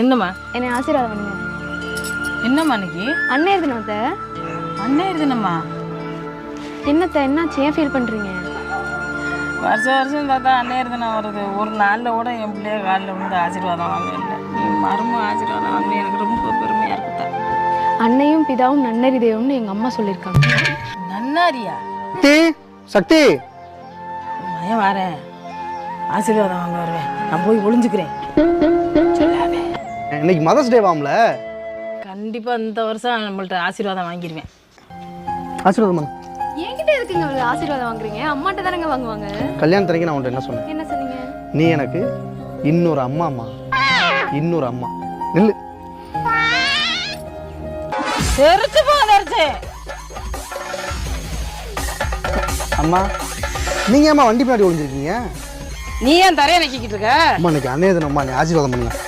என்னம்மா என்னை ஆசீர்வாதம் பண்ணுங்க. என்னம்மா இன்னைக்கு அண்ணன் எழுதுனத்த அண்ணன் எழுதுனம்மா என்னத்த என்னாச்சு? ஏன் ஃபீல் பண்ணுறீங்க? வருஷம் வருஷம் தாத்தா அண்ணன் எழுதுனா வருது. ஒரு நாளில் கூட என் பிள்ளைய காலில் வந்து ஆசீர்வாதம் வாங்க இல்லை. நீ மரும ஆசீர்வாதம் வாங்க எனக்கு ரொம்ப பெருமையாக இருக்குதா. அன்னையும் பிதாவும் நன்னறி தெய்வம்னு எங்கள் அம்மா சொல்லியிருக்காங்க. நன்னாரியா சக்தி மயம் வரேன், ஆசீர்வாதம் வாங்க வருவேன். நான் போய் ஒளிஞ்சுக்கிறேன். இன்னைக்கு மதர்ஸ் டே வாம்ல, கண்டிப்பாக இந்த வருஷம் நம்மள்ட்ட ஆசீர்வாதம் வாங்கிடுவேன். ஆசீர்வாதம் பண்ணு. என்கிட்ட எதுக்குங்க இவ்வளவு ஆசீர்வாதம் வாங்குறீங்க? அம்மாட்ட தானங்க வாங்குவாங்க. கல்யாணத்தனைக்கு நான் உன்ட்ட என்ன சொன்னேன்? என்ன சொன்னீங்க? நீ எனக்கு இன்னொரு அம்மாம்மா, இன்னொரு அம்மா. நில்லு. தெரிச்சு போதரிச்சு அம்மா, நீங்க ஏம்மா வண்டி பின்னாடி ஒளிஞ்சிருக்கீங்க? நீ ஏன் தரையை நக்கிக்கிட்டு இருக்க? அம்மா இன்னைக்கு அண்ணே தினம்மா, நீ ஆசீர்வாதம் பண்ணுங்க.